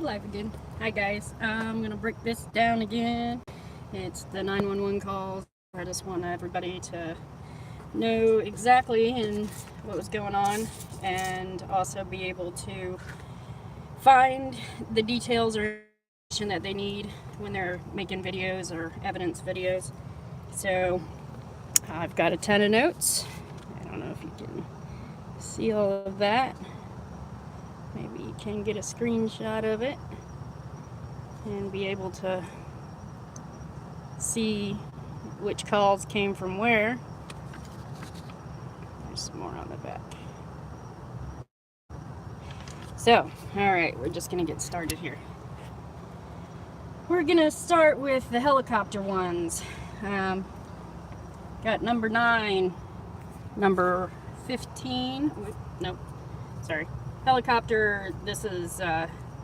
Live again. Hi guys, I'm gonna break this down again. It's the 911 calls. I just want everybody to know exactly and what was going on, and also be able to find the details or information that they need when they're making videos or evidence videos. So I've got a ton of notes. I don't know if you can see all of that. Maybe you can get a screenshot of it and be able to see which calls came from where. There's some more on the back. So, alright, we're just going to get started here. We're going to start with the helicopter ones. Got number 9, number 15, nope, sorry. Helicopter, this is,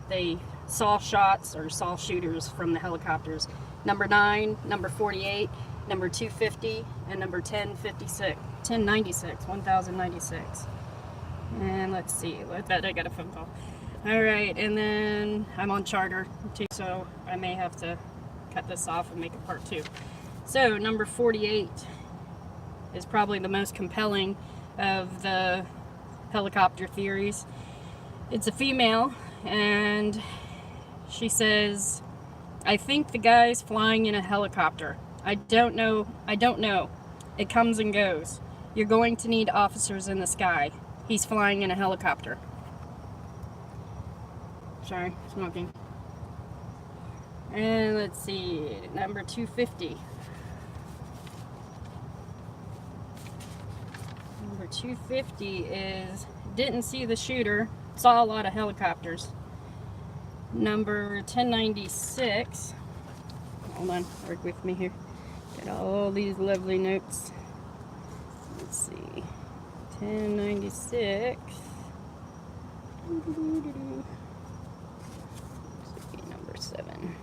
they saw shots or saw shooters from the helicopters. Number 9, number 48, number 250, and number 1096. And let's see, I got a phone call. Alright, and then I'm on charter too, so I may have to cut this off and make it part 2. So, number 48 is probably the most compelling of the helicopter theories. It's a female, and she says, I think the guy's flying in a helicopter. I don't know. It comes and goes. You're going to need officers in the sky. He's flying in a helicopter. Sorry, smoking. And let's see, number 250. Number 250 is, didn't see the shooter, saw a lot of helicopters. Number 1096, hold on, work with me here. Got all these lovely notes. Let's see, 1096. Let's see, number 7.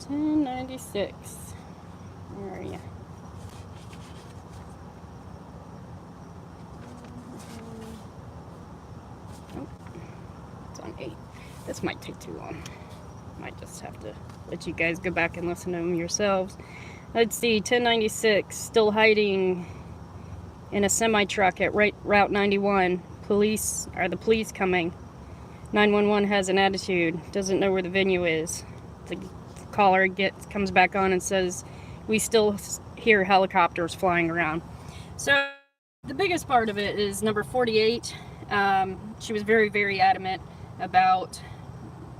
$10.96. Where are you? Oh, it's on 8. This might take too long. Might just have to let you guys go back and listen to them yourselves. Let's see, 1096, still hiding in a semi-truck at Route 91. The police coming. 911 has an attitude, doesn't know where the venue is. The caller comes back on and says, we still hear helicopters flying around. So the biggest part of it is number 48. She was very, very adamant about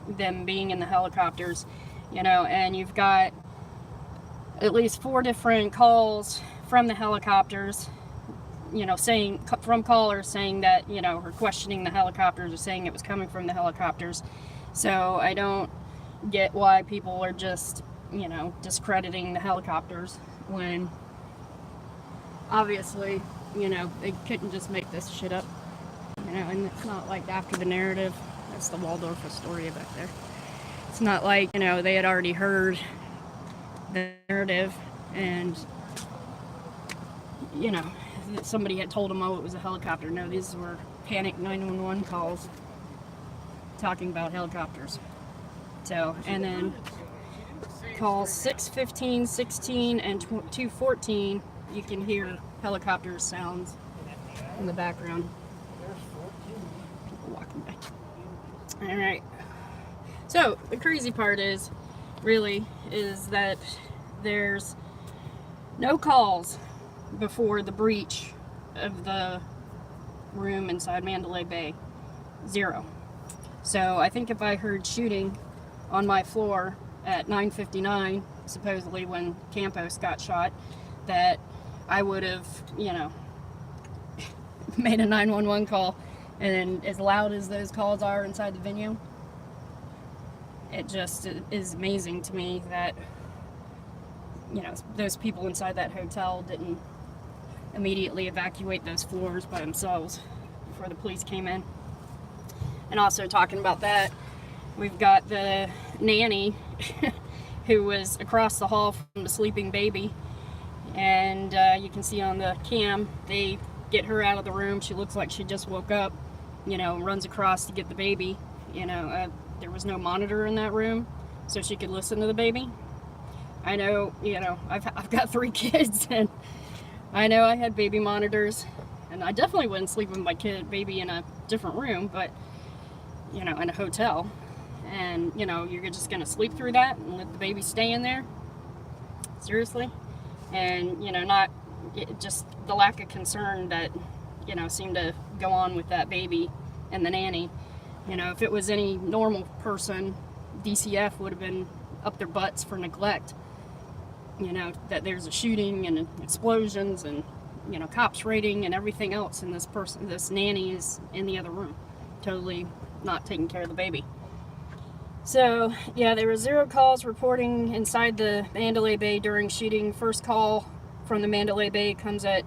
them being in the helicopters, you know, and you've got at least 4 different calls from the helicopters, you know, from callers saying that, you know, or questioning the helicopters or saying it was coming from the helicopters. So I don't get why people are just, you know, discrediting the helicopters when obviously, you know, they couldn't just make this shit up, you know. And it's not like after the narrative. That's the Waldorf Astoria back there. It's not like, you know, they had already heard the narrative and, you know, somebody had told them, oh, it was a helicopter. No, these were panic 911 calls talking about helicopters. So, and then calls 6, 15, 16, and 214, you can hear helicopter sounds in the background. People walking by. Alright. So, the crazy part is that there's no calls before the breach of the room inside Mandalay Bay. 0. So, I think if I heard shooting on my floor at 9:59, supposedly when Campos got shot, that I would have, you know, made a 911 call. And as loud as those calls are inside the venue, it just is amazing to me that, you know, those people inside that hotel didn't immediately evacuate those floors by themselves before the police came in. And also talking about that, we've got the nanny who was across the hall from the sleeping baby, and you can see on the cam they get her out of the room. She looks like she just woke up, you know, runs across to get the baby. You know, there was no monitor in that room, so she could listen to the baby. I know, you know, I've got 3 kids, and I know I had baby monitors, and I definitely wouldn't sleep with my baby in a different room, but, you know, in a hotel. And, you know, you're just going to sleep through that and let the baby stay in there? Seriously? And, you know, just the lack of concern that, you know, seemed to go on with that baby and the nanny. You know, if it was any normal person, DCF would have been up their butts for neglect. You know, that there's a shooting and explosions and, you know, cops raiding and everything else, and this nanny is in the other room, totally not taking care of the baby. So, yeah, there were 0 calls reporting inside the Mandalay Bay during shooting. First call from the Mandalay Bay comes at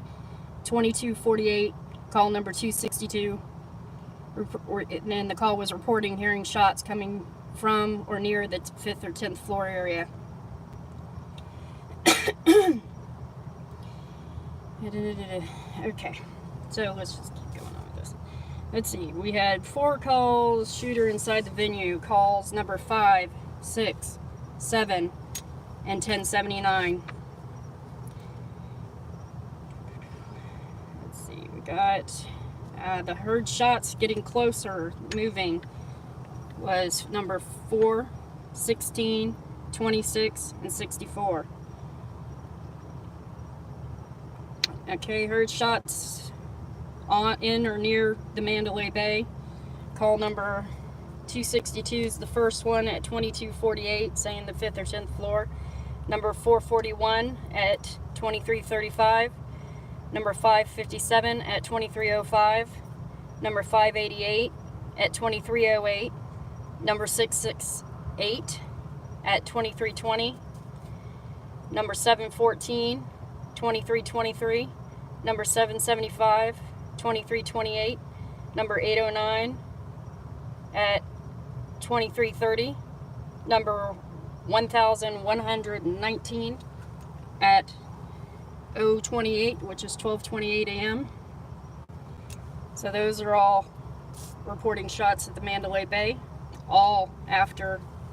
22:48, call number 262. And the call was reporting hearing shots coming from or near the 5th or 10th floor area. Okay, so let's just keep going on with this. Let's see, we had 4 calls, shooter inside the venue, calls number 5, 6, 7, and 1079. Let's see, we got the heard shots getting closer, moving, was number 4, 16, 26, and 64. Okay, heard shots in or near the Mandalay Bay. Call number 262 is the first one at 22:48, saying the 5th or 10th floor. Number 441 at 23:35. Number 557 at 23:05. Number 588 at 23:08. Number 668 at 23:20. Number 714, 23:23. Number 775, 23:28. Number 809 at 23:30. Number 1119 at 028, which is 12:28 a.m. So those are all reporting shots at the Mandalay Bay, all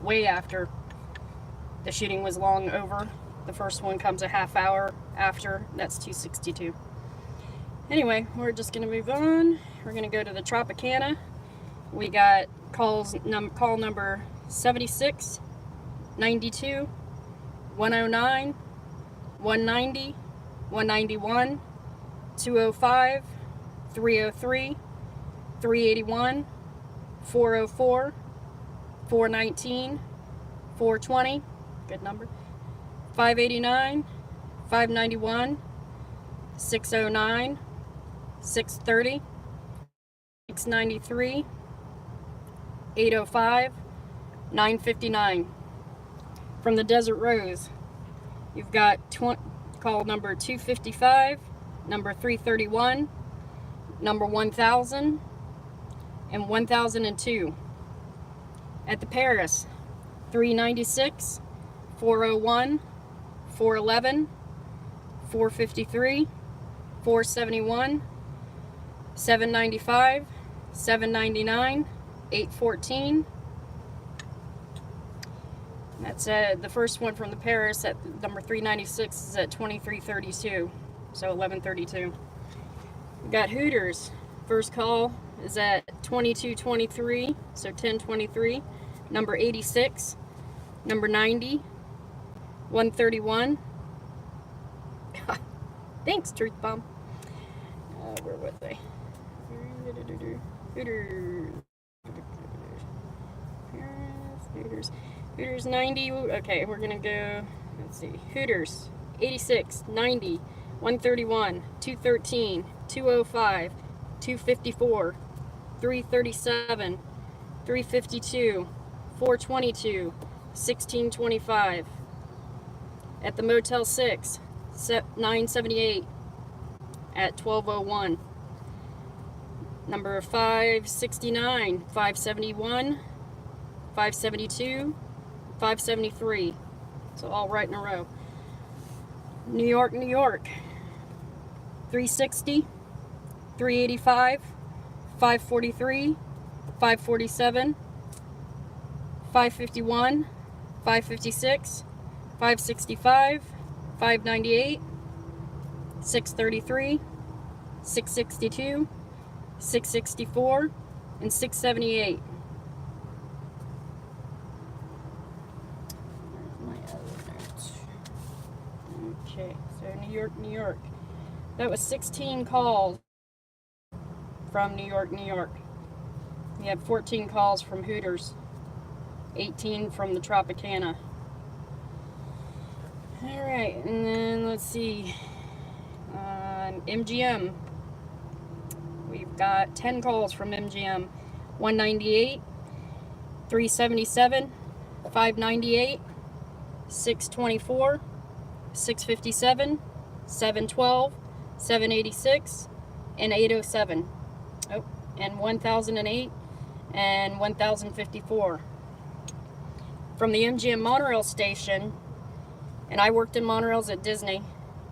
way after the shooting was long over. The first one comes a half hour after. That's 262. Anyway, we're just going to move on. We're going to go to the Tropicana. We got call number 76, 92, 109, 190, 191, 205, 303, 381, 404, 419, 420, good number, 589, 591, 609, 630, 693, 805, 959. From the Desert Rose, you've got call number 255, number 331, number 1000, and 1002. At the Paris, 396, 401, 411, 453, 471, 795, 799, 814. That's the first one from the Paris at number 396 is at 2332, so 1132. We got Hooters. First call is at 2223, so 1023. Number 86, number 90, 131. Thanks, Truth Bomb. Where was they? Hooters 90. Okay, we're gonna go. Let's see. Hooters 86, 90, 131, 213, 205, 254, 337, 352, 422, 1625. At the Motel 6, 978 at 1201. Number 569, 571, 572, 573. So all right in a row. New York, New York. 360, 385, 543, 547, 551, 556, 565, 598, 633, 662, 664, and 678. Where's my other notes? Okay, so New York, New York. That was 16 calls from New York, New York. We had 14 calls from Hooters, 18 from the Tropicana. Alright, and then let's see. MGM. We've got 10 calls from MGM. 198, 377, 598, 624, 657, 712, 786, and 807. Oh, and 1008 and 1054. From the MGM monorail station, and I worked in monorails at Disney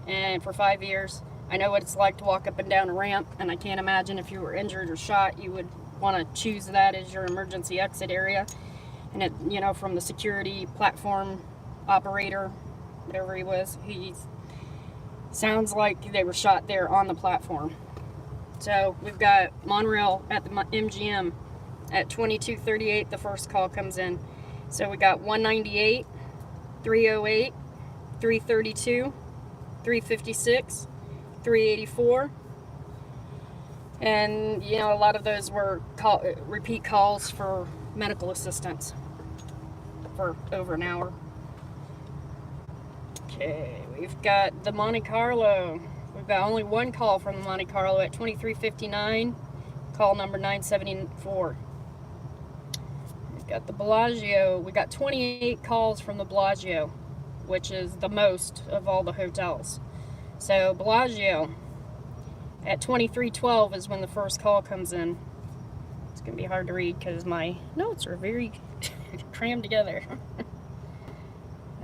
and for 5 years. I know what it's like to walk up and down a ramp, and I can't imagine if you were injured or shot, you would want to choose that as your emergency exit area. And it, you know, from the security platform operator, whatever he was, he sounds like they were shot there on the platform. So we've got monorail at the MGM at 22:38. The first call comes in. So we got 198, 308, 332, 356, 384, and you know, a lot of those were repeat calls for medical assistance for over an hour. Okay, we've got the Monte Carlo. We've got only one call from the Monte Carlo at 23:59, call number 974. We've got the Bellagio. We got 28 calls from the Bellagio, which is the most of all the hotels. So Bellagio at 23:12 is when the first call comes in. It's going to be hard to read because my notes are very crammed together.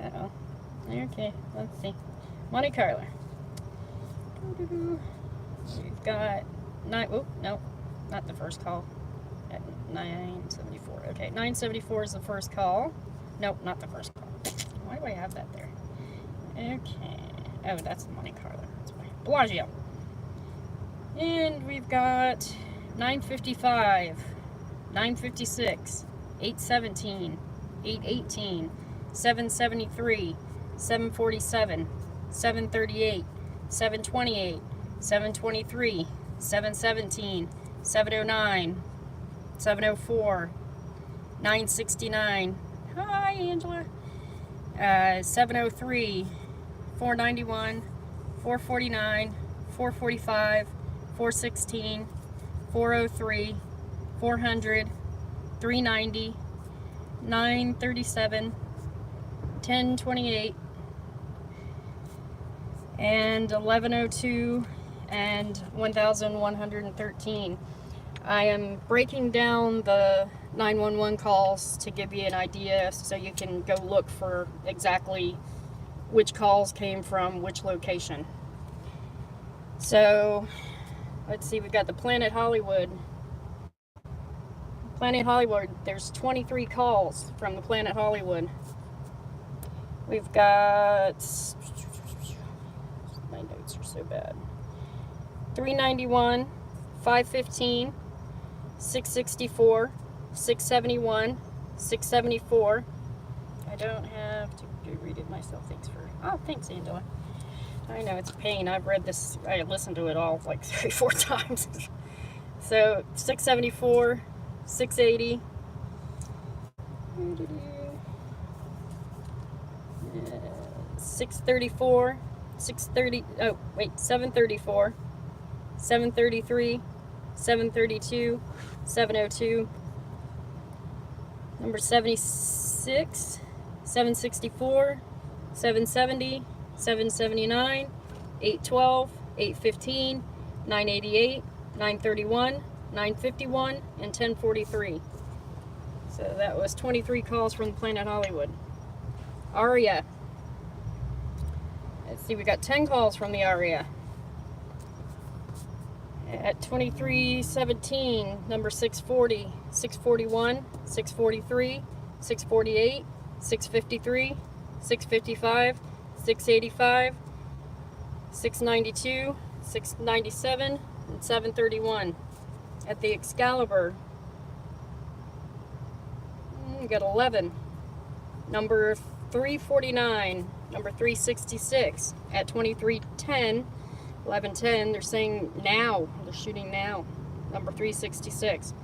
Uh-oh. Okay, let's see. Monte Carlo. We've got oh, no, not the first call. At 974. Okay, 974 is the first call. Nope, not the first call. Why do I have that there? Okay. Oh, that's the Monte Carlo. That's why. Bellagio. And we've got 955, 956, 817, 818, 773, 747, 738, 728, 723, 717, 709, 704, 969. Hi, Angela. 703, 491, 449, 445, 416, 403, 400, 390, 937, 1028, and 1102, and 1113. I am breaking down the 911 calls to give you an idea so you can go look for exactly which calls came from which location. So let's see, we've got the Planet Hollywood. Planet Hollywood, there's 23 calls from the Planet Hollywood. We've got, my notes are so bad, 391, 515, 664, 671, 674. I don't have to read it myself. Thanks, Angela. I know it's a pain. I've read this, I listened to it all like 3-4 times. So 674, 680, 634, 734, 733, 732, 702, number 76, 764, 770, 779, 812, 815, 988, 931, 951, and 1043. So that was 23 calls from the Planet Hollywood. Aria. Let's see, we got 10 calls from the Aria. At 2317, number 640, 641, 643, 648, 653, 655, 685, 692, 697, and 731. At the Excalibur, you got 11. Number 349, number 366. At 2310, 1110, they're saying now. They're shooting now. Number 366.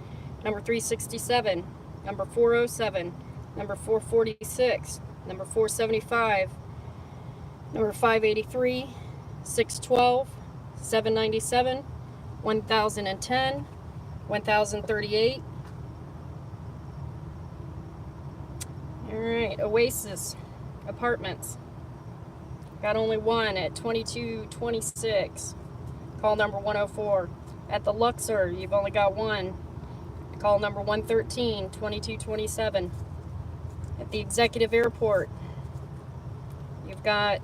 Number 367. Number 407. Number 446. Number 475. Number 583. 612. 797. 1010. 1038. Alright, Oasis Apartments. Got only one at 2226. Call number 104. At the Luxor, you've only got one. Call number 113, 2227. At the Executive Airport, you've got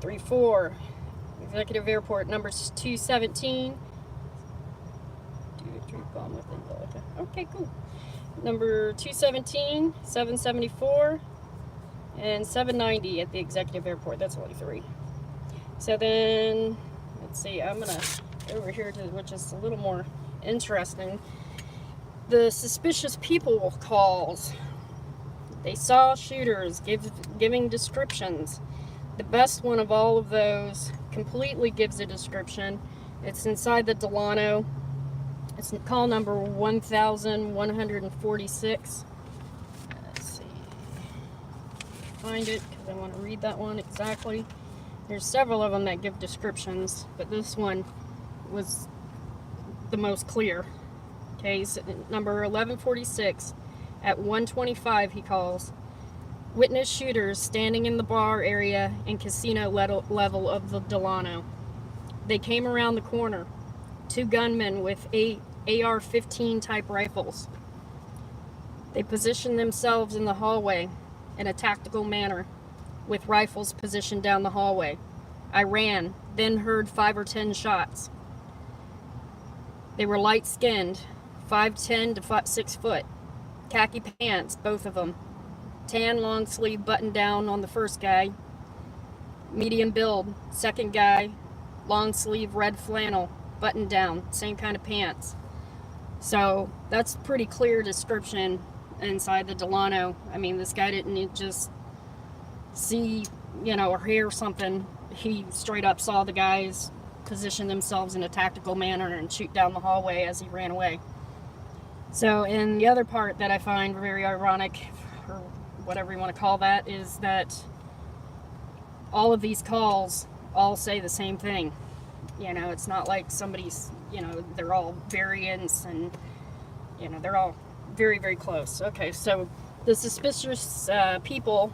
34. Executive Airport, numbers 217. Okay, cool. Number 217, 774. And 790 at the Executive Airport. That's only 3. So then, let's see, I'm going to go over here to, which is a little more interesting. The suspicious people calls. They saw shooters giving descriptions. The best one of all of those completely gives a description. It's inside the Delano. It's call number 1146. Find it because I want to read that one exactly. There's several of them that give descriptions, but this one was the most clear. Okay, so number 1146 at 125 he calls. Witness shooters standing in the bar area and casino level of the Delano. They came around the corner. 2 gunmen with AR-15 type rifles. They positioned themselves in the hallway in a tactical manner, with rifles positioned down the hallway. I ran, then heard 5 or 10 shots. They were light-skinned, 5'10" to 6 foot, khaki pants, both of them, tan long sleeve button down on the first guy, medium build, second guy, long sleeve red flannel, button down, same kind of pants. So that's pretty clear description inside the Delano. I mean, this guy didn't just see, or hear something. He straight up saw the guys position themselves in a tactical manner and shoot down the hallway as he ran away. So, and the other part that I find very ironic, or whatever you want to call that, is that all of these calls all say the same thing. It's not like somebody's, they're all variants and, they're all very, very close. Okay, so the suspicious people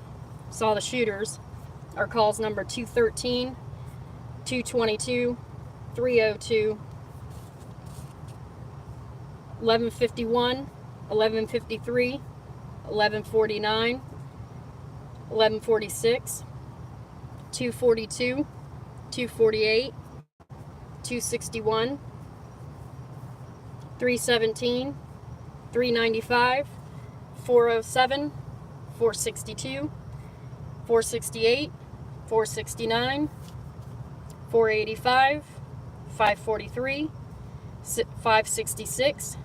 saw the shooters. Our calls number 213, 222, 302, 1151, 1153, 1149, 1146, 242, 248, 261, 317, 395, 407, 462, 468, 469, 485, 543, 566,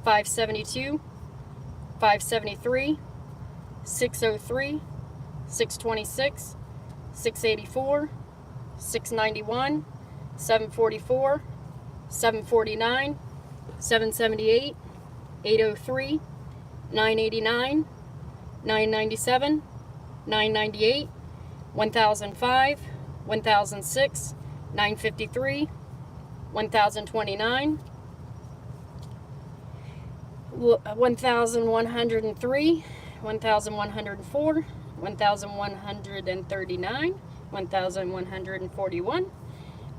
572, 573, 603, 626, 684, 691, 744, 749, 778, 803, 989, 997, 998, 1005, 1006, 953, 1029, 1103, 1104, 1139, 1141,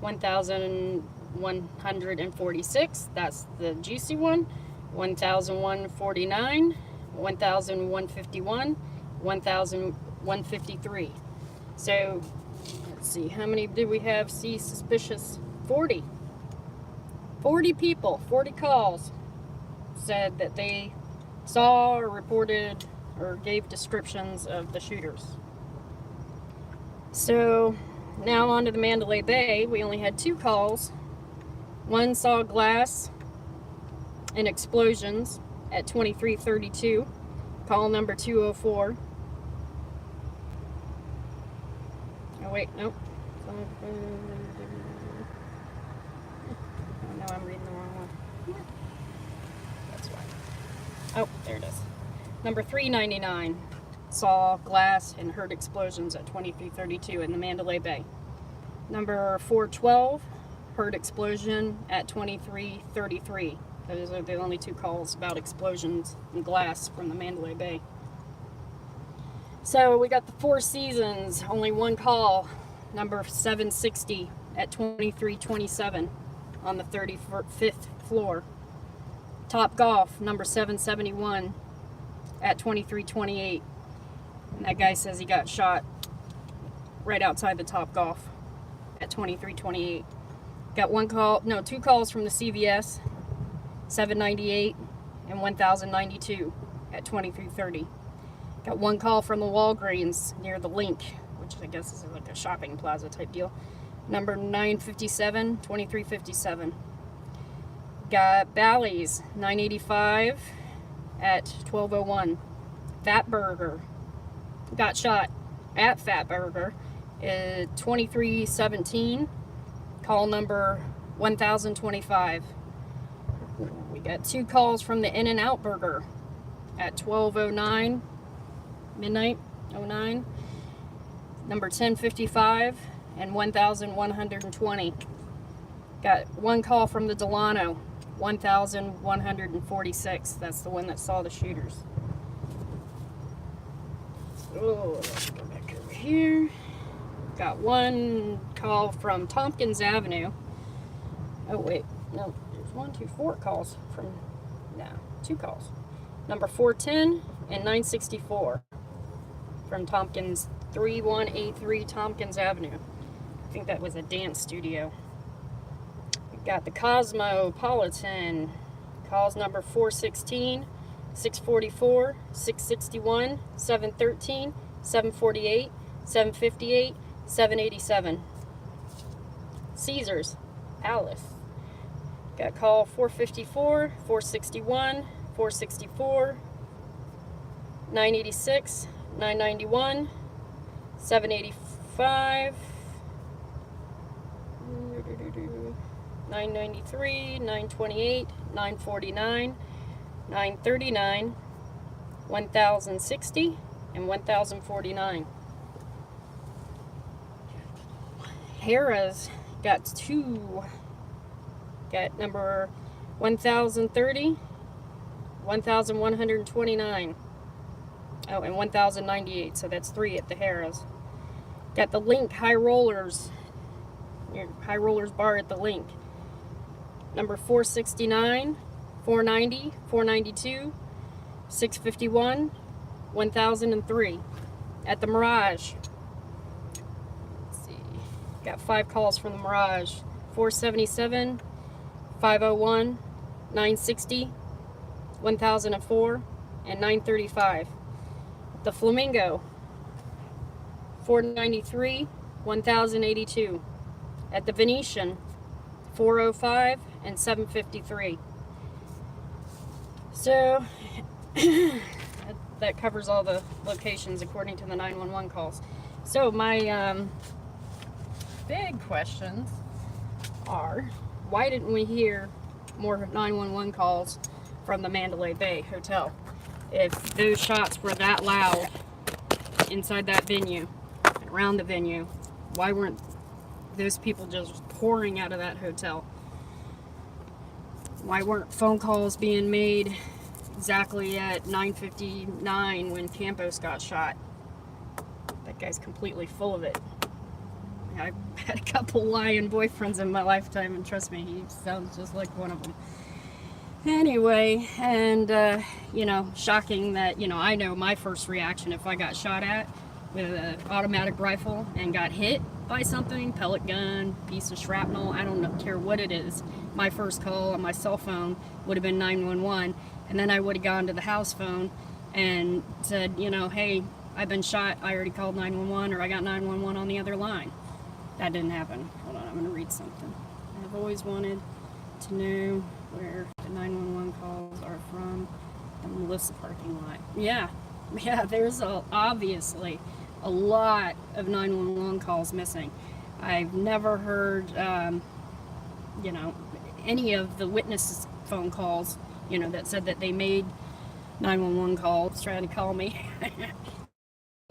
1146, that's the juicy one, 1149, 1151, 1153. So let's see, how many did we have? See suspicious 40 people, 40 calls said that they saw or reported or gave descriptions of the shooters. So now on to the Mandalay Bay. We only had 2 calls. One saw glass and explosions at 2332, call number 204. Oh wait, nope. Oh no, I'm reading the wrong one. That's why. Oh, there it is. Number 399 saw glass and heard explosions at 2332 in the Mandalay Bay. Number 412 heard explosion at 2333. Those are the only 2 calls about explosions and glass from the Mandalay Bay. So we got the Four Seasons, only 1 call, number 760 at 2327 on the 35th floor. Top Golf, number 771 at 2328. And that guy says he got shot right outside the Top Golf at 2328. Got 2 calls from the CVS, 798 and 1092 at 2330. Got 1 call from the Walgreens near the Link, which I guess is like a shopping plaza type deal. Number 957, 2357. Got Bally's, 985 at 1201. Fat Burger got shot at Fat Burger at 2317. Call number 1025. We got 2 calls from the In-N-Out Burger at 1209, midnight 09. Number 1055 and 1120. Got 1 call from the Delano, 1146. That's the one that saw the shooters. Oh, let's go back over here. Got 1 call from Tompkins Avenue. Oh wait, no, there's 4 calls from, no, 2 calls. Number 410 and 964 from Tompkins, 3183 Tompkins Avenue. I think that was a dance studio. We got the Cosmopolitan, calls number 416, 644, 661, 713, 748, 758, 787. Caesars, Alice. Got call 454, 461, 464, 986, 991, 785, 993, 928, 949, 939, 1060, and 1049. Harrah's got 2. Got number 1030, 1129. Oh, and 1098, so that's 3 at the Harrah's. Got the Link High Rollers, High Rollers Bar at the Link. Number 469, 490, 492, 651, 1003. At the Mirage. Let's see. Got 5 calls from the Mirage. 477, 501, 960, 1004, and 935. The Flamingo, 493, 1082. At the Venetian, 405 and 753. So that covers all the locations according to the 911 calls. So my big questions are, why didn't we hear more 911 calls from the Mandalay Bay Hotel? If those shots were that loud inside that venue, around the venue, why weren't those people just pouring out of that hotel? Why weren't phone calls being made exactly at 9:59 when Campos got shot? That guy's completely full of it. I've had a couple lying boyfriends in my lifetime, and trust me, he sounds just like one of them. Anyway, and, shocking that, I know my first reaction if I got shot at with an automatic rifle and got hit by something, pellet gun, piece of shrapnel, I don't care what it is. My first call on my cell phone would have been 911, and then I would have gone to the house phone and said, you know, hey, I've been shot, I already called 911, or I got 911 on the other line. That didn't happen. Hold on, I'm gonna read something. I've always wanted to know where the 911 calls are from the Melissa parking lot. Yeah, there's obviously a lot of 911 calls missing. I've never heard, you know, any of the witnesses' phone calls, you know, that said that they made 911 calls trying to call me.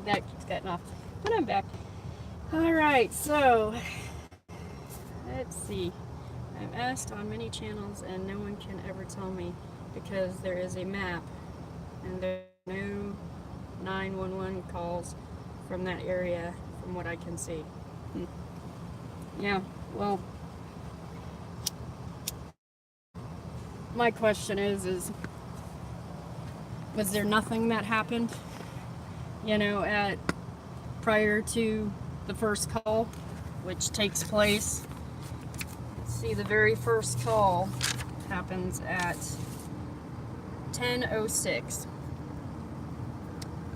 That keeps cutting off, but I'm back. All right, so let's see. I've asked on many channels and no one can ever tell me because there is a map and there are no 911 calls from that area from what I can see. Yeah, well, my question is was there nothing that happened, you know, prior to the first call, which takes place, let's see, the very first call happens at 10:06.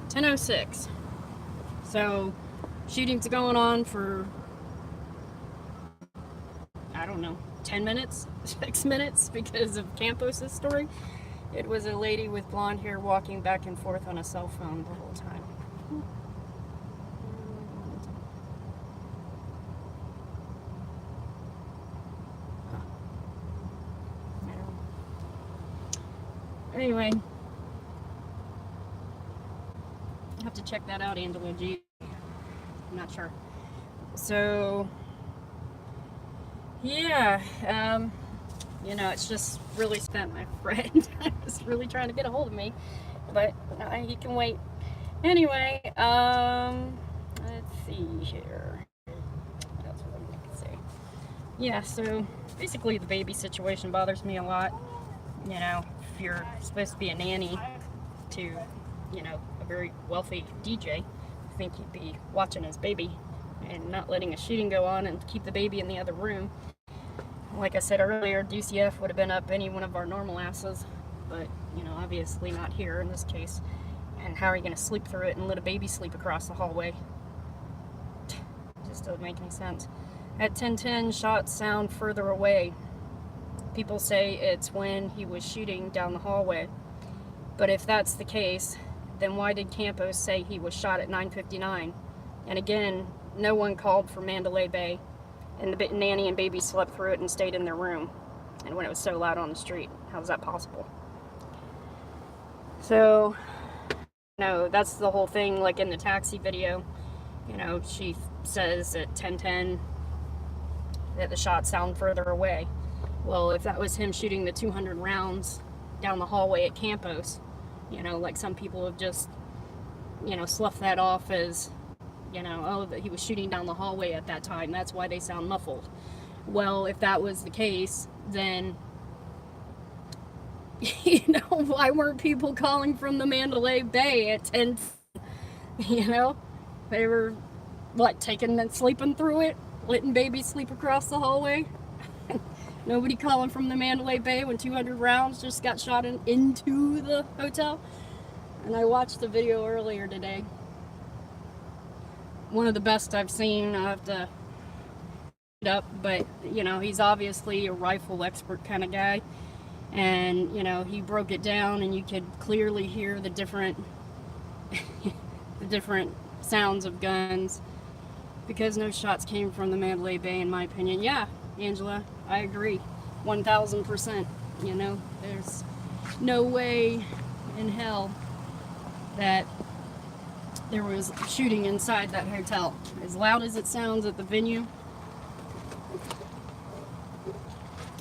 10:06. So shooting's going on for, I don't know, 10 minutes, 6 minutes because of Campos' story. It was a lady with blonde hair walking back and forth on a cell phone the whole time. Anyway, I have to check that out, Angela G. I'm not sure. So, yeah, you know, it's just really spent my friend. was really trying to get a hold of me, but he can wait. Anyway, let's see here. That's what I'm going to say. Yeah, so basically the baby situation bothers me a lot. You know, if you're supposed to be a nanny to, you know, a very wealthy DJ, I think you'd be watching his baby and not letting a shooting go on and keep the baby in the other room. Like I said earlier, DCF would have been up any one of our normal asses, but, you know, obviously not here in this case. And how are you going to sleep through it and let a baby sleep across the hallway? It just doesn't make any sense. At 10:10, shots sound further away. People say it's when he was shooting down the hallway. But if that's the case, then why did Campos say he was shot at 9:59? And again, no one called for Mandalay Bay, and the nanny and baby slept through it and stayed in their room. And when it was so loud on the street, how is that possible? So, no, that's the whole thing. Like in the taxi video, you know, she says at 10:10 that the shots sound further away. Well, if that was him shooting the 200 rounds down the hallway at Campos, you know, like some people have just, you know, sloughed that off as, you know, oh, that he was shooting down the hallway at that time. That's why they sound muffled. Well, if that was the case, then, you know, why weren't people calling from the Mandalay Bay at 10? You know, they were, what, taking and sleeping through it? Letting babies sleep across the hallway? Nobody calling from the Mandalay Bay when 200 rounds just got shot into the hotel. And I watched the video earlier today. One of the best I've seen. I have to it up, but you know, he's obviously a rifle expert kind of guy. And you know, he broke it down and you could clearly hear the different the different sounds of guns because no shots came from the Mandalay Bay in my opinion. Yeah, Angela, I agree 1000%. You know, there's no way in hell that there was shooting inside that hotel. As loud as it sounds at the venue,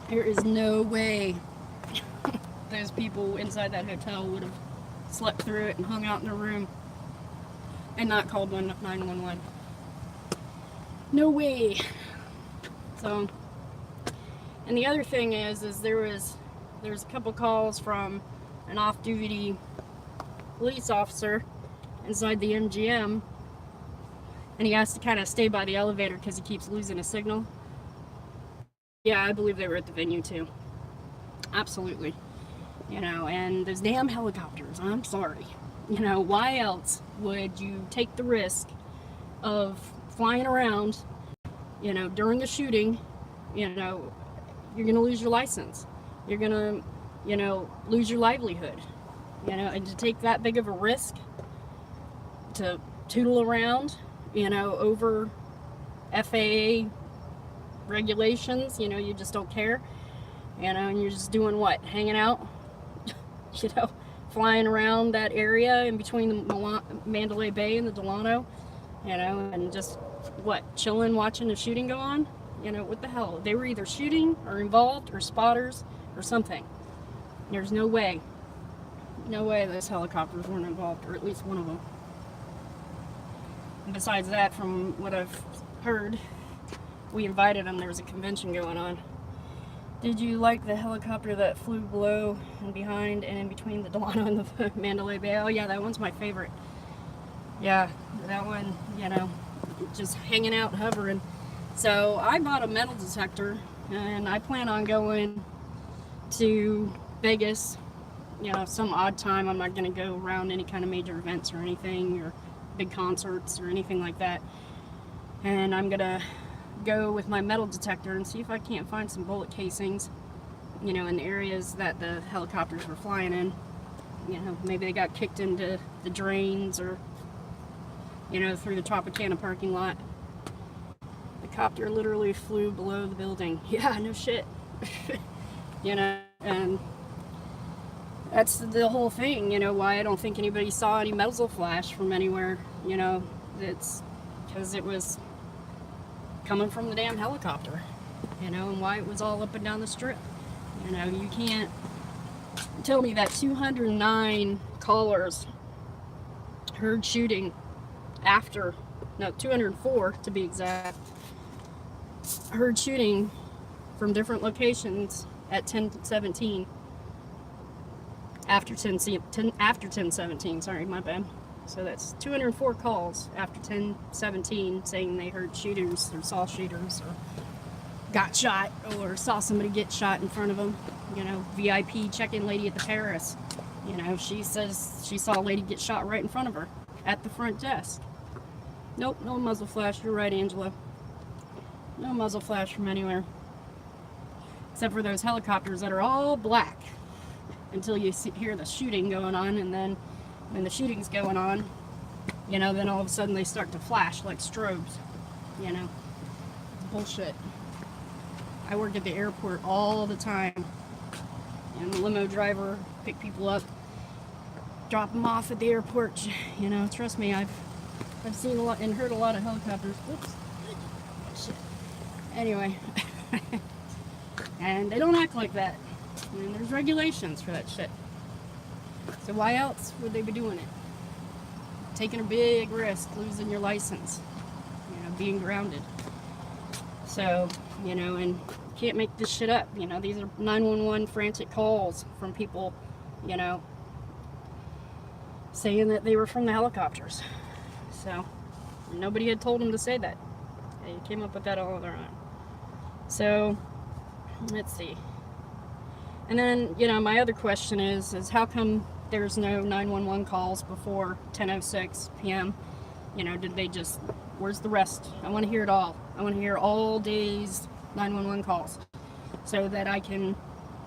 there is no way those people inside that hotel would have slept through it and hung out in their room and not called 911. No way. So, and the other thing is there's a couple calls from an off-duty police officer inside the MGM and he has to kind of stay by the elevator because he keeps losing his signal. Yeah, I believe they were at the venue too. Absolutely. You know, and those damn helicopters, I'm sorry. You know, why else would you take the risk of flying around, you know, during a shooting? You know, you're going to lose your license. You're going to, you know, lose your livelihood. You know, and to take that big of a risk to tootle around, you know, over FAA regulations, you know, you just don't care. You know, and you're just doing what? Hanging out? You know, flying around that area in between the Mandalay Bay and the Delano, you know, and just, what, chilling, watching the shooting go on? You know, what the hell? They were either shooting or involved or spotters or something. There's no way those helicopters weren't involved, or at least one of them. And besides that, from what I've heard, we invited them. There was a convention going on. Did you like the helicopter that flew below and behind and in between the Delano and the Mandalay Bay? Oh yeah, that one's my favorite. Yeah, that one, you know, just hanging out, hovering. So I bought a metal detector, and I plan on going to Vegas, you know, some odd time. I'm not going to go around any kind of major events or anything, or big concerts or anything like that. And I'm going to go with my metal detector and see if I can't find some bullet casings, you know, in the areas that the helicopters were flying in. You know, maybe they got kicked into the drains, or, you know, through the Tropicana parking lot. The copter literally flew below the building. Yeah, no shit. You know, and that's the whole thing, you know, why I don't think anybody saw any muzzle flash from anywhere. You know, it's because it was coming from the damn helicopter, you know, and why it was all up and down the strip. You know, you can't tell me that 209 callers heard shooting after, no, 204 to be exact, heard shooting from different locations at 10:17, after 10:17, sorry, my bad. So that's 204 calls after 10:17 saying they heard shooters or saw shooters or got shot or saw somebody get shot in front of them. You know, VIP check-in lady at the Paris, you know, she says she saw a lady get shot right in front of her at the front desk. Nope, no muzzle flash. You're right, Angela. No muzzle flash from anywhere. Except for those helicopters that are all black until you hear the shooting going on, and then when the shooting's going on, you know, then all of a sudden they start to flash like strobes, you know. It's bullshit. I work at the airport all the time, and the limo driver pick people up, drop them off at the airport. You know, trust me, I've seen a lot and heard a lot of helicopters. Whoops. Shit. Anyway, and they don't act like that. I mean, there's regulations for that shit. So why else would they be doing it? Taking a big risk, losing your license, you know, being grounded. So, you know, and you can't make this shit up. You know, these are 911 frantic calls from people, you know, saying that they were from the helicopters. So, nobody had told them to say that. They came up with that all on their own. So, let's see. And then, you know, my other question is how come there's no 911 calls before 10:06 p.m.? You know, did they just, where's the rest? I want to hear it all. I want to hear all days 911 calls so that I can,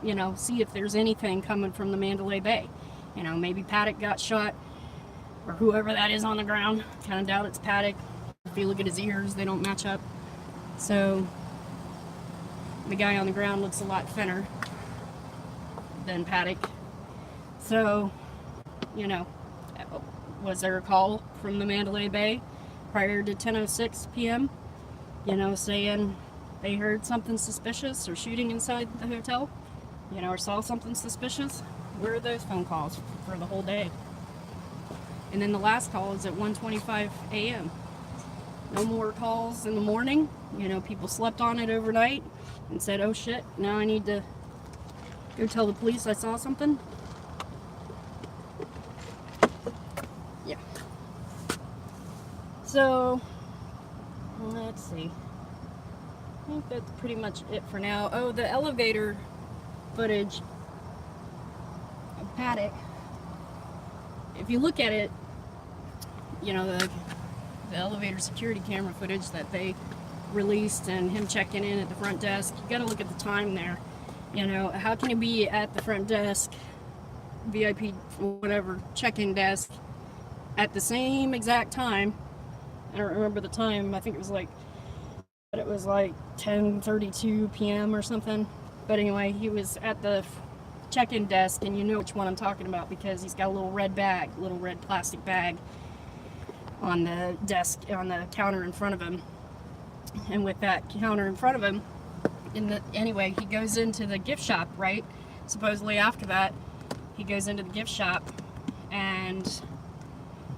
you know, see if there's anything coming from the Mandalay Bay. You know, maybe Paddock got shot, or whoever that is on the ground. Kind of doubt it's Paddock. If you look at his ears, they don't match up. So the guy on the ground looks a lot thinner than Paddock. So, you know, was there a call from the Mandalay Bay prior to 10:06 p.m., you know, saying they heard something suspicious or shooting inside the hotel, you know, or saw something suspicious? Where are those phone calls for the whole day? And then the last call is at 1:25 a.m. No more calls in the morning. You know, people slept on it overnight and said, oh shit, now I need to go tell the police I saw something. Yeah. So, let's see. I think that's pretty much it for now. Oh, the elevator footage of Paddock. If you look at it, you know, the elevator security camera footage that they released and him checking in at the front desk, you gotta look at the time there. You know, how can you be at the front desk, VIP, whatever, check-in desk, at the same exact time? I don't remember the time. I think it was like 10:32 p.m. or something. But anyway, he was at the check-in desk, and you know which one I'm talking about because he's got a little red plastic bag on the desk, on the counter in front of him. And with that counter in front of him, anyway, he goes into the gift shop, right? Supposedly after that, he goes into the gift shop, and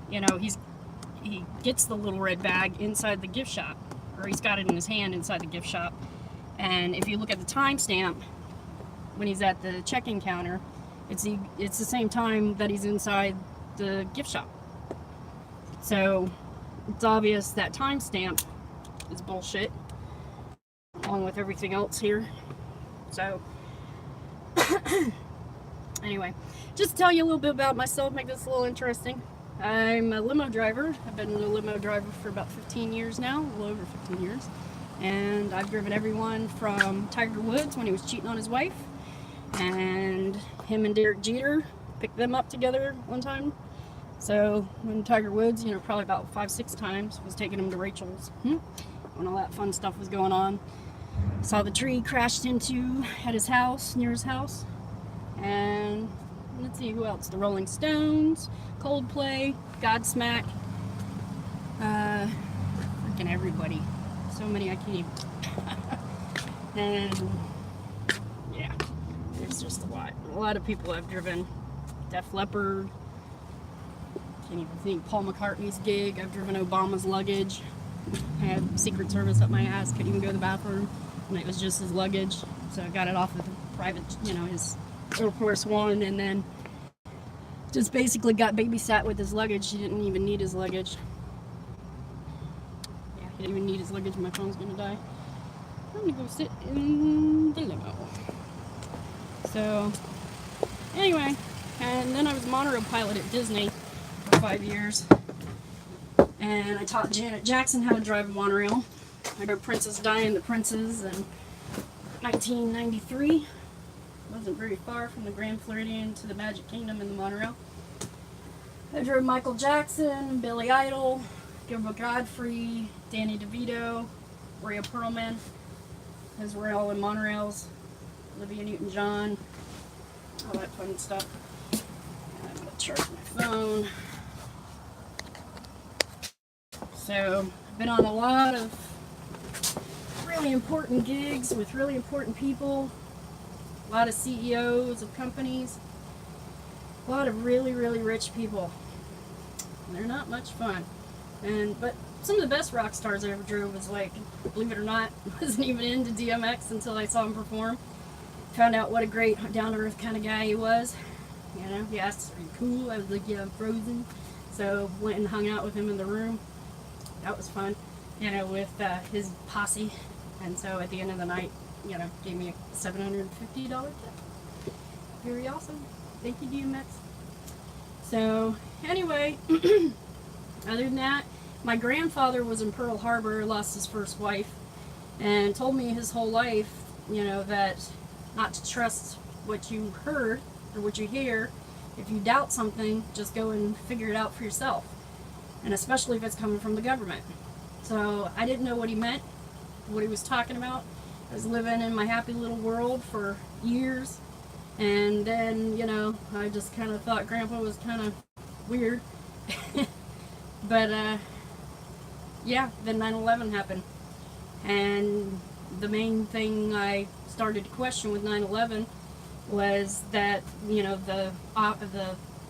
you know, he gets the little red bag inside the gift shop, or he's got it in his hand inside the gift shop. And if you look at the timestamp when he's at the check-in counter, it's the same time that he's inside the gift shop. So it's obvious that timestamp is bullshit, along with everything else here. So anyway, just to tell you a little bit about myself, make this a little interesting. I'm a limo driver. I've been a limo driver for about 15 years now, a little over 15 years. And I've driven everyone from Tiger Woods when he was cheating on his wife, and him and Derek Jeter picked them up together one time. So when Tiger Woods, you know, probably about 5-6 times, was taking him to Rachel's when all that fun stuff was going on. Saw the tree crashed into at his house, near his house. And let's see who else. The Rolling Stones, Coldplay, Godsmack, freaking everybody. So many I can't even. And yeah, there's just a lot. A lot of people I've driven. Def Leppard. Can't even think. Paul McCartney's gig. I've driven Obama's luggage. I had Secret Service up my ass. Couldn't even go to the bathroom. And it was just his luggage. So I got it off of the private, you know, his Air Force One, and then just basically got babysat with his luggage. He didn't even need his luggage. Yeah, he didn't even need his luggage. My phone's gonna die. I'm gonna go sit in the limo. So anyway, and then I was a monorail pilot at Disney for 5 years, and I taught Janet Jackson how to drive a monorail. I drove Princess Diana the Princess in 1993. Wasn't very far from the Grand Floridian to the Magic Kingdom in the monorail. I drove Michael Jackson, Billy Idol, Gilbert Godfrey, Danny DeVito, Rhea Perlman, as we're all in monorails, Olivia Newton-John, all that fun stuff. And I'm going to charge my phone. So, I've been on a lot of really important gigs with really important people. A lot of CEOs of companies, a lot of really, really rich people. And they're not much fun. But some of the best rock stars I ever drove was, like, believe it or not, wasn't even into DMX until I saw him perform. Found out what a great down-to-earth kind of guy he was. You know, he asked, "Are you cool?" I was like, "Yeah, I'm frozen." So went and hung out with him in the room. That was fun, you know, with his posse. And so at the end of the night, you know, gave me a $750 tip. Very awesome. Thank you, DMX. So, anyway, other than that, my grandfather was in Pearl Harbor, lost his first wife, and told me his whole life, you know, that not to trust what you heard or what you hear. If you doubt something, just go and figure it out for yourself. And especially if it's coming from the government. So, I didn't know what he meant, what he was talking about. I was living in my happy little world for years, and then, you know, I just kind of thought Grandpa was kind of weird. But yeah, then 9/11 happened, and the main thing I started to question with 9/11 was that, you know, the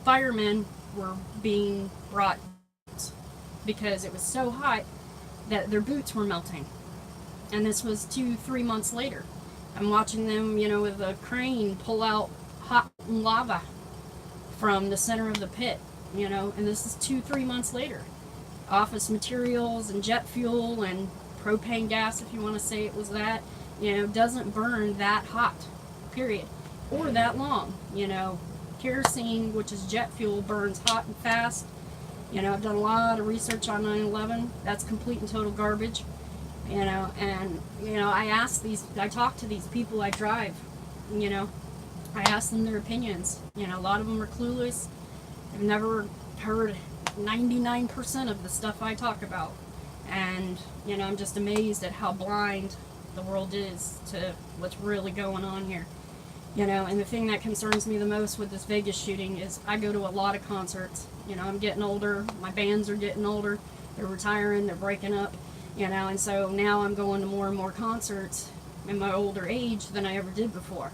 firemen were being brought because it was so hot that their boots were melting. And this was 2-3 months later. I'm watching them, you know, with a crane pull out hot lava from the center of the pit, you know, and this is 2-3 months later. Office materials and jet fuel and propane gas, if you want to say it was that, doesn't burn that hot, period, or that long. Kerosene, which is jet fuel, burns hot and fast. I've done a lot of research on 9/11. That's complete and total garbage. I talk to these people I drive, I ask them their opinions. A lot of them are clueless. They've never heard 99% of the stuff I talk about. And, I'm just amazed at how blind the world is to what's really going on here. And the thing that concerns me the most with this Vegas shooting is I go to a lot of concerts. I'm getting older. My bands are getting older. They're retiring. They're breaking up. And so now I'm going to more and more concerts in my older age than I ever did before.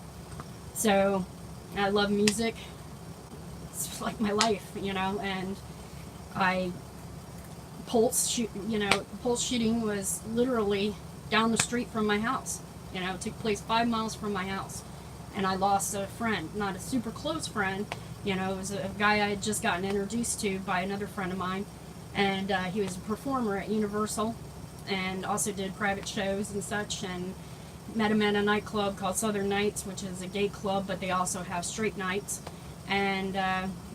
So I love music. It's like my life, and Pulse shooting was literally down the street from my house. It took place 5 miles from my house. And I lost a friend, not a super close friend. It was a guy I had just gotten introduced to by another friend of mine. And he was a performer at Universal and also did private shows and such. And met him at a nightclub called Southern Nights, which is a gay club, but they also have straight nights. And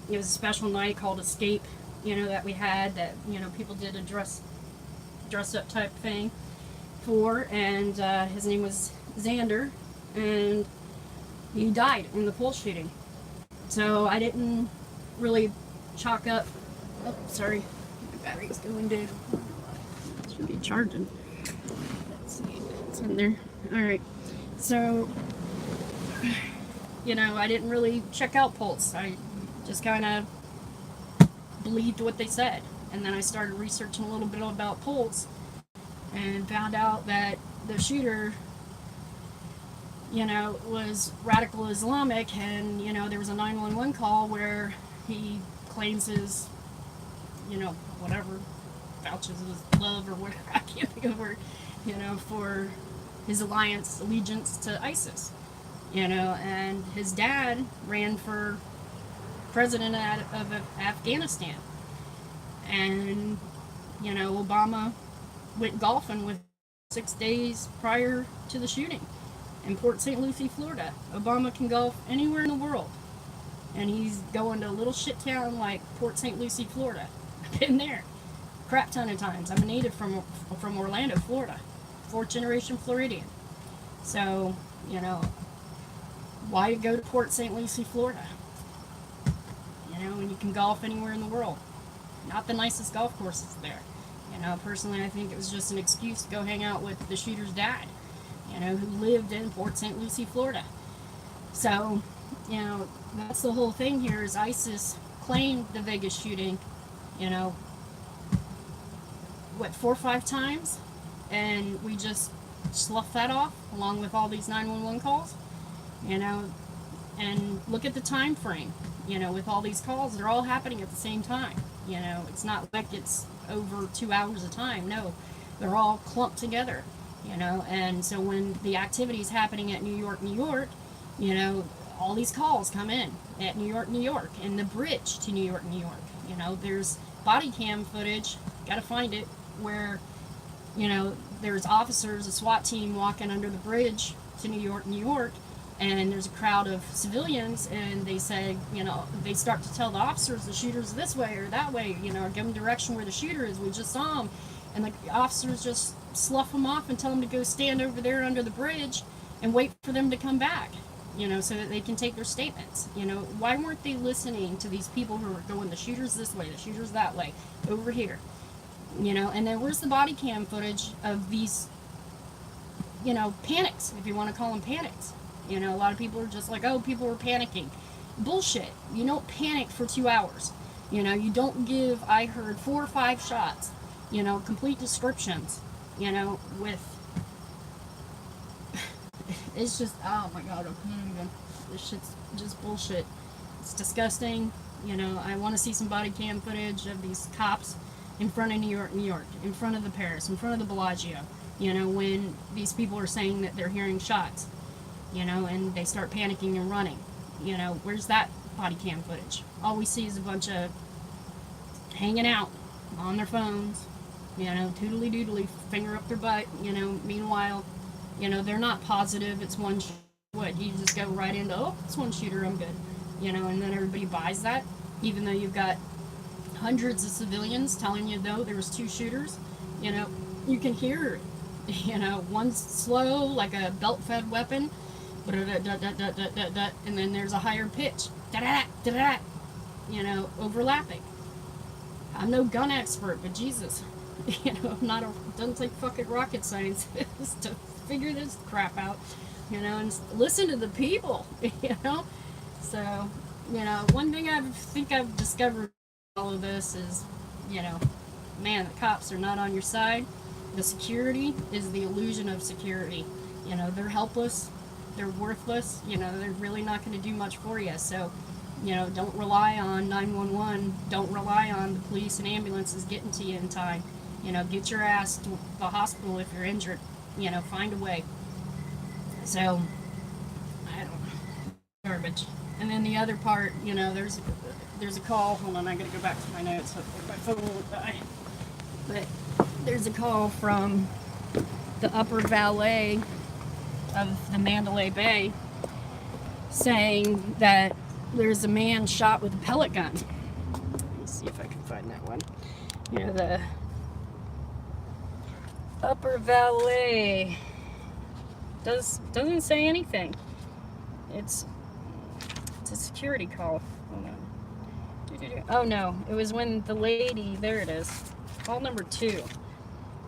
it was a special night called Escape, that we had that, people did a dress up type thing for. And his name was Xander. And he died in the Pulse shooting. So I didn't really chalk up. Oh, sorry. My battery's going dead. It should be charging. Let's see. It's in there. Alright. So, I didn't really check out Pulse. I just kind of believed what they said. And then I started researching a little bit about Pulse and found out that the shooter was radical Islamic, and, there was a 911 call where he claims his, whatever, vouches his love or whatever, I can't think of the word, for his allegiance to ISIS, and his dad ran for president of Afghanistan, and, Obama went golfing with 6 days prior to the shooting. In Port St. Lucie, Florida. Obama can golf anywhere in the world. And he's going to a little shit town like Port St. Lucie, Florida. I've been there a crap ton of times. I'm a native from Orlando, Florida. 4th generation Floridian. So, why go to Port St. Lucie, Florida? When you can golf anywhere in the world. Not the nicest golf courses there. Personally, I think it was just an excuse to go hang out with the shooter's dad. Who lived in Port St. Lucie, Florida. So, that's the whole thing here is ISIS claimed the Vegas shooting, 4 or 5 times? And we just sloughed that off along with all these 911 calls, and look at the time frame, with all these calls, they're all happening at the same time. It's not like it's over 2 hours of time. No, they're all clumped together. And so when the activity is happening at New York, all these calls come in at New York, and the bridge to New York. There's body cam footage, gotta find it, where, there's officers, a SWAT team walking under the bridge to New York, and there's a crowd of civilians, and they say, they start to tell the officers the shooter's this way or that way, or give them direction where the shooter is. We just saw him. And the officers just slough them off and tell them to go stand over there under the bridge and wait for them to come back, so that they can take their statements. Why weren't they listening to these people who were going, the shooter's this way, the shooter's that way, over here? And then where's the body cam footage of these, panics, if you want to call them panics? A lot of people are just like, oh, people were panicking. Bullshit. You don't panic for 2 hours. You don't give, I heard, 4 or 5 shots. Complete descriptions, with, it's just, oh my god, I can't even, this shit's just bullshit. It's disgusting. I want to see some body cam footage of these cops in front of New York, in front of the Paris, in front of the Bellagio, when these people are saying that they're hearing shots, and they start panicking and running. Where's that body cam footage? All we see is a bunch of hanging out on their phones, You know, toodly doodly, finger up their butt. You know, meanwhile, you know, they're not positive. It's one. What, you just go right into, oh, it's one shooter, I'm good. You know, and then everybody buys that, even though you've got hundreds of civilians telling you, no, there was two shooters. You know, you can hear, you know, one's slow, like a belt-fed weapon, and then there's a higher pitch, you know, overlapping. I'm no gun expert, but Jesus, you know, I'm not a, doesn't take fucking rocket science to figure this crap out, you know, and listen to the people, you know. So, you know, one thing I think I've discovered all of this is, you know, man, the cops are not on your side. The security is the illusion of security. You know, they're helpless, they're worthless, you know, they're really not going to do much for you. So, you know, don't rely on 911, don't rely on the police and ambulances getting to you in time. You know, get your ass to the hospital if you're injured. You know, find a way. So, I don't know. Garbage. And then the other part, you know, there's a call. Hold on, I gotta go back to my notes. So my phone won't die. But there's a call from the upper valet of the Mandalay Bay saying that there's a man shot with a pellet gun. Let me see if I can find that one. You know, the upper valet doesn't say anything. It's a security call. Hold on. Oh no, it was when the lady, there it is. Call number 2.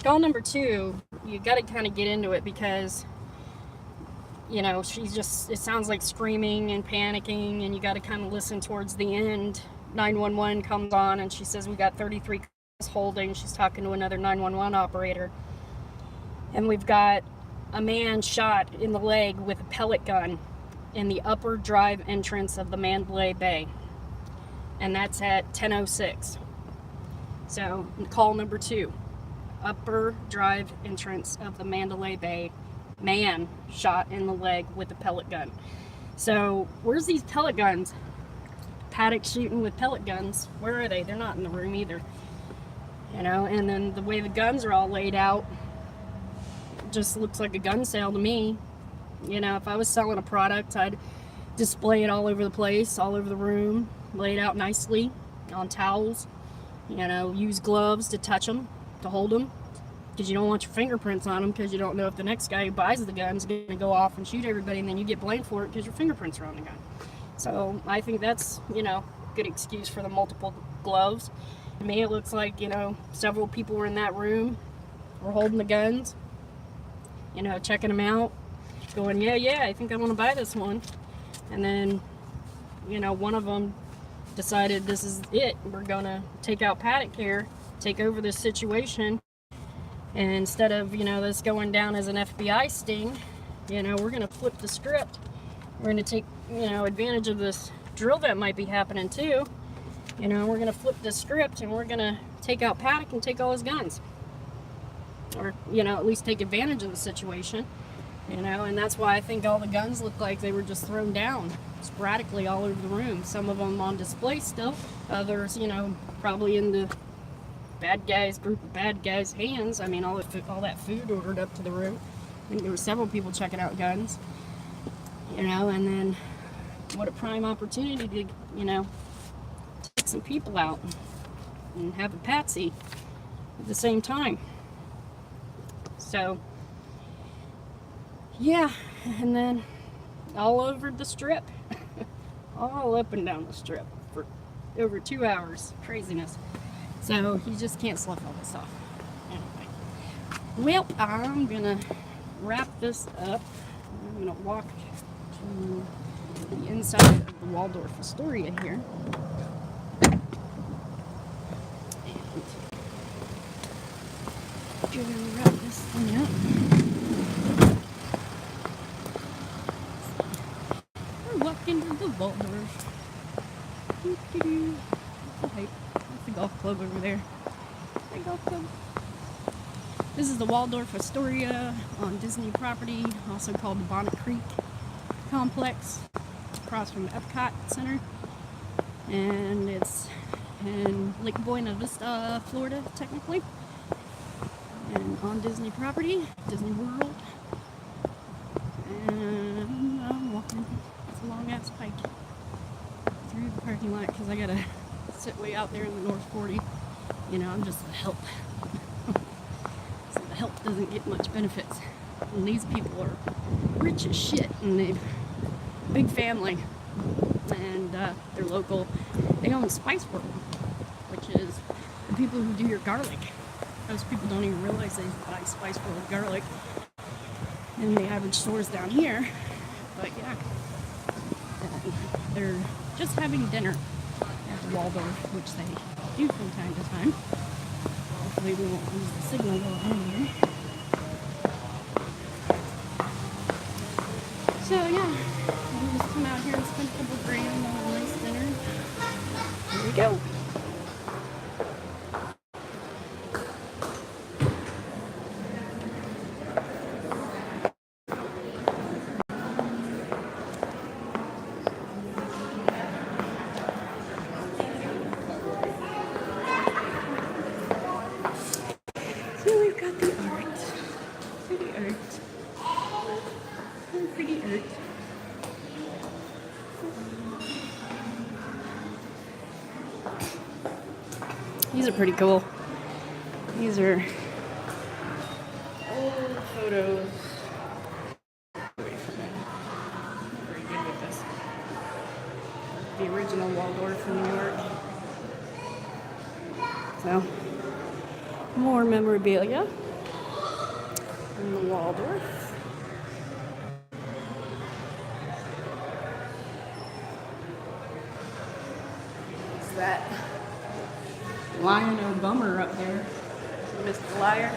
Call number 2, you gotta kind of get into it because, you know, she's just, it sounds like screaming and panicking, and you gotta kind of listen towards the end. 911 comes on and she says, we got 33 calls holding. She's talking to another 911 operator. And we've got a man shot in the leg with a pellet gun in the upper drive entrance of the Mandalay Bay. And that's at 10:06. So, call number 2. Upper drive entrance of the Mandalay Bay. Man shot in the leg with a pellet gun. So, where's these pellet guns? Paddock shooting with pellet guns. Where are they? They're not in the room either. You know, and then the way the guns are all laid out, just looks like a gun sale to me. You know, if I was selling a product, I'd display it all over the place, all over the room, lay it out nicely on towels. You know, use gloves to touch them, to hold them, because you don't want your fingerprints on them, because you don't know if the next guy who buys the gun is going to go off and shoot everybody, and then you get blamed for it because your fingerprints are on the gun. So I think that's, you know, a good excuse for the multiple gloves. To me, it looks like, you know, several people were in that room, were holding the guns, you know, checking them out, going, yeah, I think I want to buy this one. And then, you know, one of them decided this is it. We're going to take out Paddock here, take over this situation. And instead of, you know, this going down as an FBI sting, you know, we're going to flip the script. We're going to take, you know, advantage of this drill that might be happening too. You know, we're going to flip the script and we're going to take out Paddock and take all his guns. Or, you know, at least take advantage of the situation. You know, and that's why I think all the guns look like they were just thrown down sporadically all over the room. Some of them on display still. Others, you know, probably in the group of bad guys' hands. I mean, all that food ordered up to the room. I think there were several people checking out guns. You know, and then what a prime opportunity to, you know, take some people out and have a patsy at the same time. So, yeah, and then all over the strip, all up and down the strip for over 2 hours. Craziness. So you just can't slough all this off. Anyway, well, I'm gonna wrap this up. I'm gonna walk to the inside of the Waldorf Astoria here. And gonna wrap this thing up. Into the Waldorf. That's the golf club over there. Hey, golf club. This is the Waldorf Astoria on Disney property, also called the Bonnet Creek Complex, across from Epcot Center. And it's in Lake Buena Vista, Florida, technically. and on Disney property, Disney World. And I'm walking this long ass pike through the parking lot because I gotta sit way out there in the North 40. You know, I'm just the help. So the help doesn't get much benefits. And these people are rich as shit and they've big family and they're local. They own Spice World, which is the people who do your garlic. Most people don't even realize they buy Spice World garlic in the average stores down here. But yeah, and they're just having dinner at the Waldorf, which they do from time to time. Hopefully we won't lose the signal while I'm here. So yeah, we'll just come out here and spend a couple grand on a nice dinner. Here we go. So we've got the art. Pretty art. Pretty art. These are pretty cool. These are old photos. Away from it. Not very good with this. The original Waldorf in New York. So, more memorabilia in the Waldorf. What's that? Lion or bummer up there, Mr. Liar.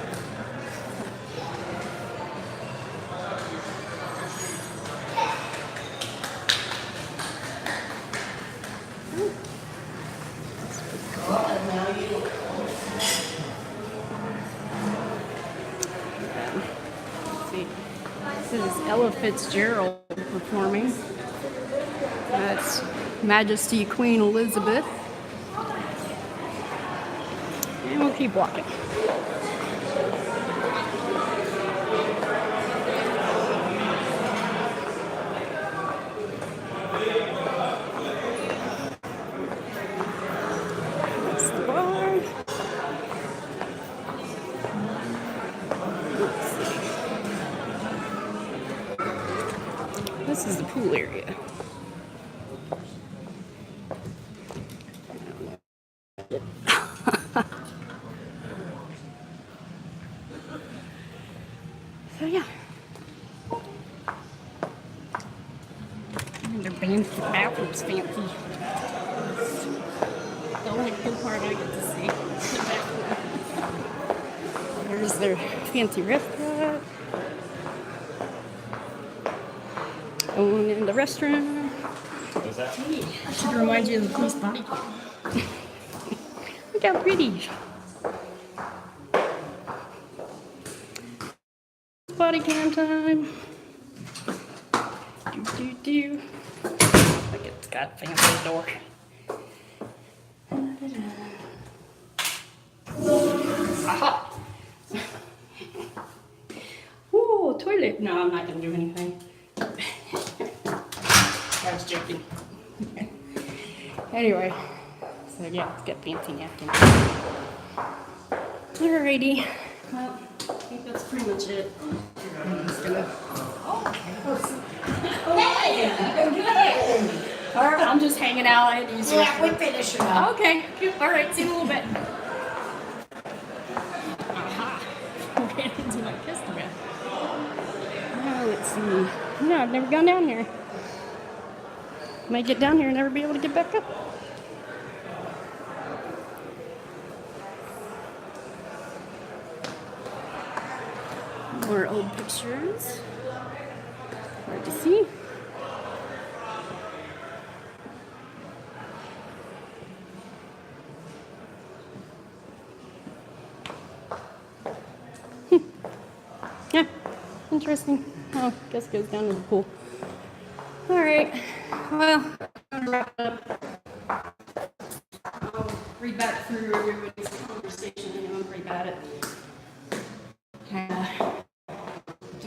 Let's see. This is Ella Fitzgerald performing. That's Majesty Queen Elizabeth. And we'll keep walking. That's the bar. Let's see. This is the pool area. So yeah, and their bathroom's fancy. The only cool part I get to see is the bathroom. There's their fancy restaurant. Going in the restaurant. I should remind you of the police body cam. Look how pretty. Body cam time. Do. Look, it's got a fancy door. Aha! Ooh, toilet. No, I'm not gonna do anything. I was joking. Anyway, so yeah, let's get fancy napkins. Alrighty. Well, I think that's pretty much it. I'm just gonna. Alright, I'm just hanging out. I had to use Yeah, we finish it up. Okay. Alright, see you in a little bit. Aha. Ran into my pistol gun. Now let's see. No, I've never gone down here. Might get down here and never be able to get back up. More old pictures. Hard to see. Yeah, interesting. Oh, guess it goes down to the pool. All right. Well, I'm gonna wrap it up. I'll read back through everybody's conversation. I know I'm pretty bad at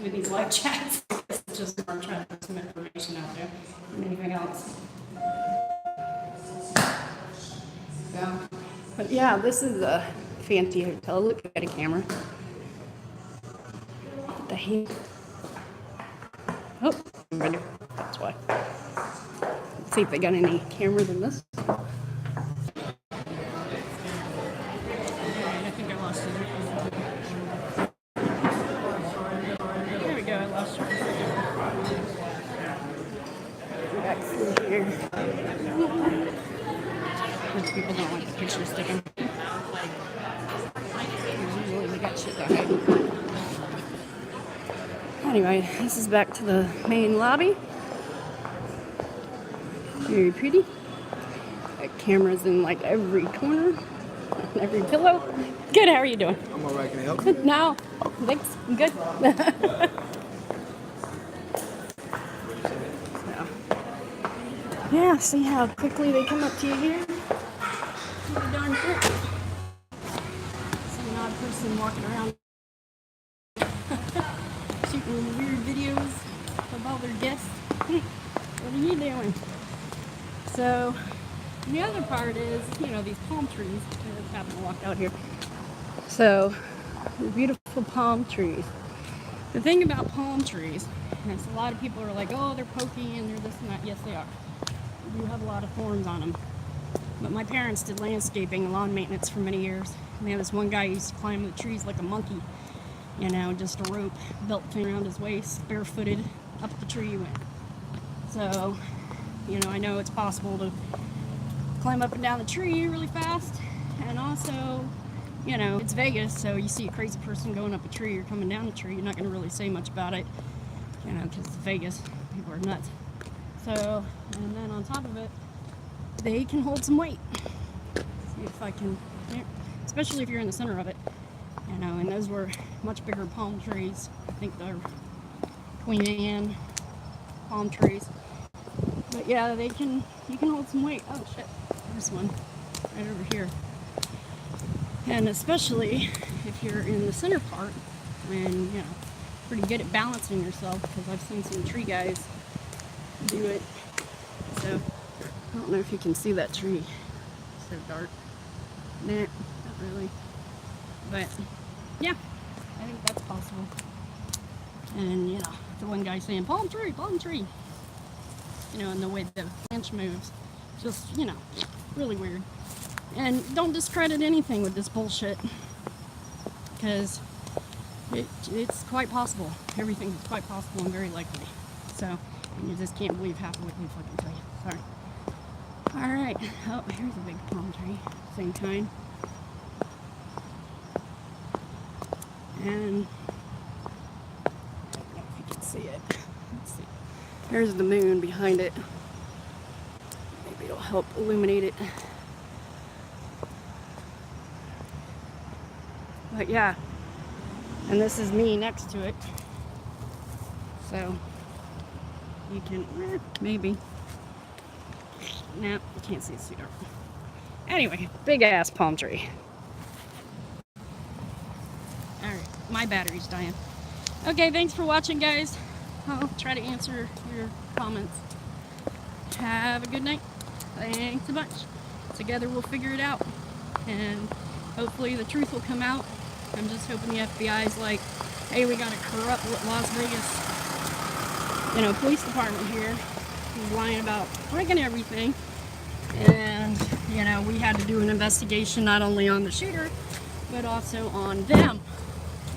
doing these live chats. It's just I'm trying to put some information out there than anything else. So, but yeah, this is a fancy hotel. Look at a camera. What the heck? Oh, that's why. Let's see if they got any cameras in this. I think I lost it. There we go, I lost it. Back through here. Most people don't like the picture sticking. Usually they got shit to hide. Anyway, this is back to the main lobby. Very pretty. Got cameras in like every corner, every pillow. Good, how are you doing? I'm alright, can I help you? No, thanks, I'm good. So, yeah, see how quickly they come up to you here? Pretty darn quick. Some odd person walking around shooting weird videos of all their guests. What are you doing? So, the other part is, you know, these palm trees. I just happened to walk out here. So, the beautiful palm trees. The thing about palm trees is a lot of people are like, oh, they're pokey and they're this and that. Yes, they are. They do have a lot of thorns on them. But my parents did landscaping and lawn maintenance for many years. And they had this one guy who used to climb the trees like a monkey. You know, just a rope belt thing around his waist, barefooted, up the tree he went. So, you know, I know it's possible to climb up and down the tree really fast. And also, you know, it's Vegas, so you see a crazy person going up a tree or coming down a tree, you're not going to really say much about it, you know, because it's Vegas. People are nuts. So, and then on top of it, they can hold some weight. See if I can, especially if you're in the center of it, you know, and those were much bigger palm trees. I think they're Queen Anne palm trees. But yeah, you can hold some weight. Oh shit, there's one right over here. And especially if you're in the center part and, you know, pretty good at balancing yourself, because I've seen some tree guys do it. So, I don't know if you can see that tree. It's so dark. Nah, not really. But, yeah, I think that's possible. And, you know, the one guy saying, palm tree, you know, and the way the branch moves. Just, you know, really weird. And don't discredit anything with this bullshit, because it's quite possible. Everything is quite possible and very likely. So, and you just can't believe half of what they fucking tell you. Sorry. Alright. Oh, here's a big palm tree. Same kind. And, I don't know if you can see it. Let's see. There's the moon behind it. Maybe it'll help illuminate it. But yeah, and this is me next to it, so you can, maybe, no, you can't see, it's too dark. Anyway, big ass palm tree. Alright, my battery's dying. Okay, thanks for watching, guys. I'll try to answer your comments. Have a good night. Thanks a bunch. Together we'll figure it out, and hopefully the truth will come out. I'm just hoping the FBI is like, hey, we got a corrupt Las Vegas, you know, police department here who's lying about breaking everything. And, you know, we had to do an investigation not only on the shooter, but also on them.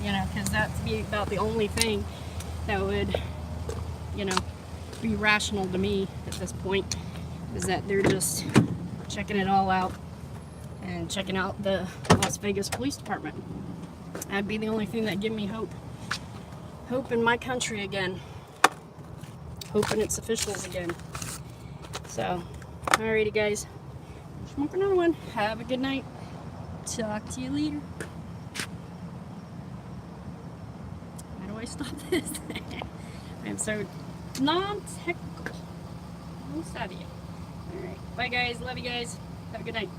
You know, because that's about the only thing that would, you know, be rational to me at this point, is that they're just checking it all out and checking out the Las Vegas Police Department. That'd be the only thing that give me hope. Hope in my country again. Hope in its officials again. So, alrighty guys. Smoke another one. Have a good night. Talk to you later. How do I stop this? I'm so non-technical. No savvy. Alright. Bye guys. Love you guys. Have a good night.